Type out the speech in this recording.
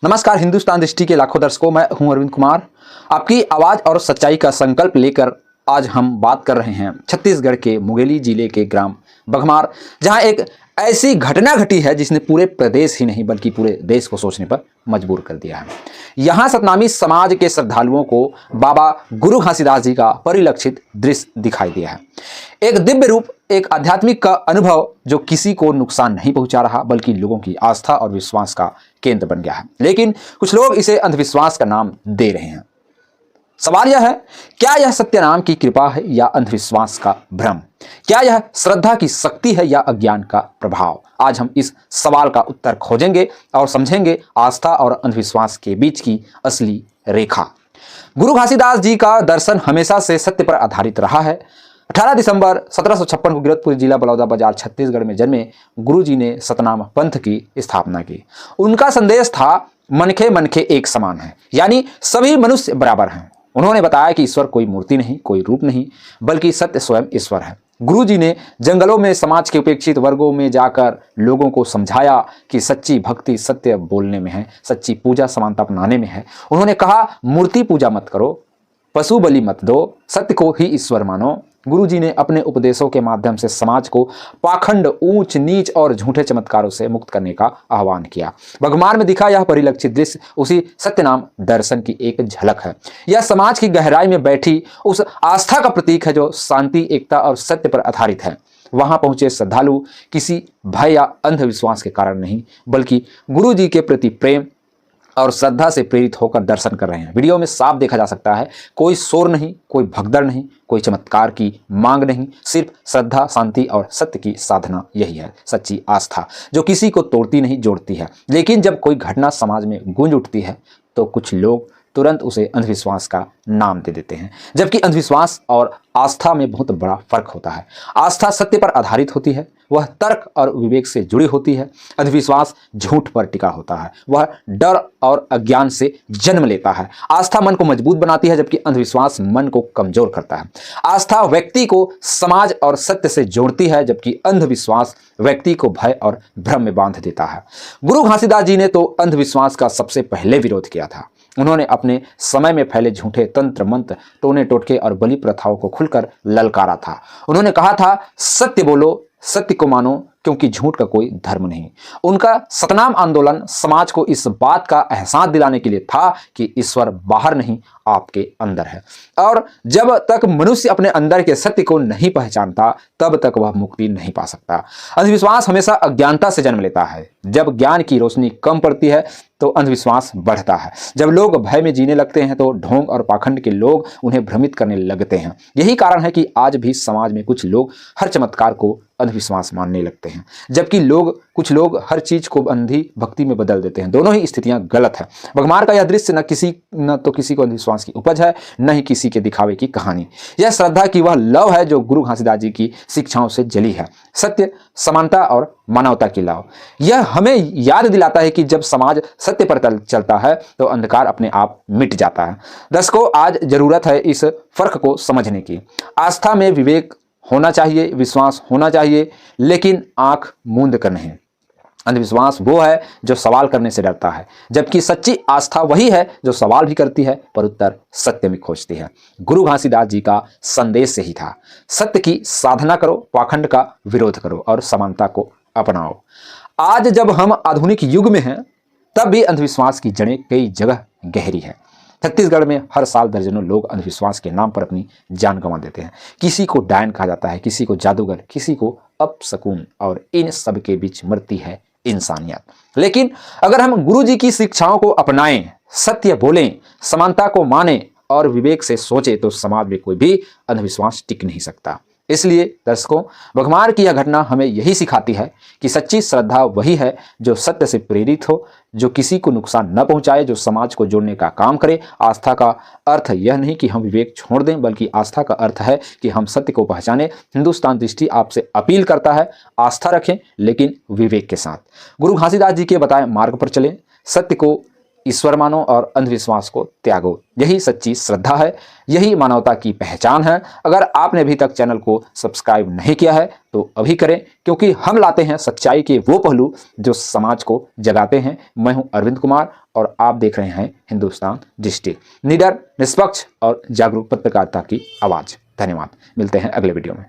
नमस्कार, हिंदुस्तान दृष्टि के लाखों दर्शकों, मैं हूं अरविंद कुमार। आपकी आवाज और सच्चाई का संकल्प लेकर आज हम बात कर रहे हैं छत्तीसगढ़ के मुंगेली जिले के ग्राम बघमार, जहां एक ऐसी घटना घटी है जिसने पूरे प्रदेश ही नहीं बल्कि पूरे देश को सोचने पर मजबूर कर दिया है। यहां सतनामी समाज के श्रद्धालुओं को बाबा गुरु घासीदास जी का परिलक्षित दृश्य दिखाई दिया है। एक दिव्य रूप, एक आध्यात्मिक का अनुभव जो किसी को नुकसान नहीं पहुंचा रहा बल्कि लोगों की आस्था और विश्वास का केंद्र बन गया है। लेकिन कुछ लोग इसे अंधविश्वास का नाम दे रहे हैं। सवाल यह है, क्या यह सत्यनाम की कृपा है या अंधविश्वास का भ्रम? क्या यह श्रद्धा की शक्ति है या अज्ञान का प्रभाव? आज हम इस सवाल का उत्तर खोजेंगे और समझेंगे आस्था और अंधविश्वास के बीच की असली रेखा। गुरु घासीदास जी का दर्शन हमेशा से सत्य पर आधारित रहा है। 18 दिसंबर 1756 को गिरधपुर जिला बलौदाबाजार छत्तीसगढ़ में जन्मे गुरु जी ने सतनाम पंथ की स्थापना की। उनका संदेश था, मनखे मनखे एक समान है, यानी सभी मनुष्य बराबर हैं। उन्होंने बताया कि ईश्वर कोई मूर्ति नहीं, कोई रूप नहीं, बल्कि सत्य स्वयं ईश्वर है। गुरु जी ने जंगलों में समाज के उपेक्षित वर्गों में जाकर लोगों को समझाया कि सच्ची भक्ति सत्य बोलने में है, सच्ची पूजा समानता अपनाने में है। उन्होंने कहा, मूर्ति पूजा मत करो, पशु बलि मत दो, सत्य को ही ईश्वर मानो। गुरुजी ने अपने उपदेशों के माध्यम से समाज को पाखंड, ऊंच नीच और झूठे चमत्कारों से मुक्त करने का आह्वान किया। बघमार में दिखा यह परिलक्षित दृश्य उसी सत्यनाम दर्शन की एक झलक है। यह समाज की गहराई में बैठी उस आस्था का प्रतीक है जो शांति, एकता और सत्य पर आधारित है। वहां पहुंचे श्रद्धालु किसी भय या अंधविश्वास के कारण नहीं बल्कि गुरु जी के प्रति प्रेम और श्रद्धा से प्रेरित होकर दर्शन कर रहे हैं। वीडियो में साफ देखा जा सकता है, कोई शोर नहीं, कोई भगदड़ नहीं, कोई चमत्कार की मांग नहीं, सिर्फ श्रद्धा, शांति और सत्य की साधना। यही है सच्ची आस्था जो किसी को तोड़ती नहीं, जोड़ती है। लेकिन जब कोई घटना समाज में गूंज उठती है तो कुछ लोग तुरंत उसे अंधविश्वास का नाम दे देते हैं, जबकि अंधविश्वास और आस्था में बहुत बड़ा फर्क होता है। आस्था सत्य पर आधारित होती है, वह तर्क और विवेक से जुड़ी होती है। अंधविश्वास झूठ पर टिका होता है, वह डर और अज्ञान से जन्म लेता है। आस्था मन को मजबूत बनाती है जबकि अंधविश्वास मन को कमजोर करता है। आस्था व्यक्ति को समाज और सत्य से जोड़ती है जबकि अंधविश्वास व्यक्ति को भय और भ्रम में बांध देता है। गुरु घासीदास जी ने तो अंधविश्वास का सबसे पहले विरोध किया था। उन्होंने अपने समय में फैले झूठे तंत्र मंत्र, टोने टोटके और बलि प्रथाओं को खुलकर ललकारा था। उन्होंने कहा था, सत्य बोलो, सत्य को मानो, क्योंकि झूठ का कोई धर्म नहीं। उनका सतनाम आंदोलन समाज को इस बात का एहसास दिलाने के लिए था कि ईश्वर बाहर नहीं, आपके अंदर है, और जब तक मनुष्य अपने अंदर के सत्य को नहीं पहचानता तब तक वह मुक्ति नहीं पा सकता। अंधविश्वास हमेशा अज्ञानता से जन्म लेता है। जब ज्ञान की रोशनी कम पड़ती है तो अंधविश्वास बढ़ता है। जब लोग भय में जीने लगते हैं तो ढोंग और पाखंड के लोग उन्हें भ्रमित करने लगते हैं। यही कारण है कि आज भी समाज में कुछ लोग हर चमत्कार को अंधविश्वास मानने लगते हैं, जबकि कुछ लोग हर चीज को अंधी भक्ति में बदल देते हैं। दोनों ही स्थितियां गलत है। बघमार का यह दृश्य न तो किसी को अंधविश्वास की उपज है, न ही किसी के दिखावे की कहानी। यह श्रद्धा की वह लव है जो गुरु घासीदास जी की शिक्षाओं से जली है। सत्य, समानता और मानवता की लव। यह हमें याद दिलाता है कि जब समाज सत्य पर चलता है तो अंधकार अपने आप मिट जाता है। दर्शकों, आज जरूरत है इस फर्क को समझने की। आस्था में विवेक होना चाहिए, विश्वास होना चाहिए, लेकिन आंख मूंद कर नहीं। अंधविश्वास वो है जो सवाल करने से डरता है, जबकि सच्ची आस्था वही है जो सवाल भी करती है पर उत्तर सत्य में खोजती है। गुरु घासीदास जी का संदेश से ही था, सत्य की साधना करो, पाखंड का विरोध करो और समानता को अपनाओ। आज जब हम आधुनिक युग में हैं तब भी अंधविश्वास की जड़ें कई जगह गहरी है। छत्तीसगढ़ में हर साल दर्जनों लोग अंधविश्वास के नाम पर अपनी जान गंवा देते हैं। किसी को डायन कहा जाता है, किसी को जादूगर, किसी को अपशकुन, और इन सब के बीच मरती है इंसानियत। लेकिन अगर हम गुरु जी की शिक्षाओं को अपनाएं, सत्य बोलें, समानता को माने और विवेक से सोचे तो समाज में कोई भी अंधविश्वास टिक नहीं सकता। इसलिए दर्शकों, बघमार की यह घटना हमें यही सिखाती है कि सच्ची श्रद्धा वही है जो सत्य से प्रेरित हो, जो किसी को नुकसान न पहुंचाए, जो समाज को जोड़ने का काम करे। आस्था का अर्थ यह नहीं कि हम विवेक छोड़ दें, बल्कि आस्था का अर्थ है कि हम सत्य को पहचाने। हिंदुस्तान दृष्टि आपसे अपील करता है, आस्था रखें लेकिन विवेक के साथ। गुरु घासीदास जी के बताए मार्ग पर चलें, सत्य को ईश्वर मानो और अंधविश्वास को त्यागो। यही सच्ची श्रद्धा है, यही मानवता की पहचान है। अगर आपने अभी तक चैनल को सब्सक्राइब नहीं किया है तो अभी करें, क्योंकि हम लाते हैं सच्चाई के वो पहलू जो समाज को जगाते हैं। मैं हूं अरविंद कुमार और आप देख रहे हैं हिंदुस्तान डिजिटल, निडर, निष्पक्ष और जागरूक पत्रकारिता की आवाज़। धन्यवाद। मिलते हैं अगले वीडियो में।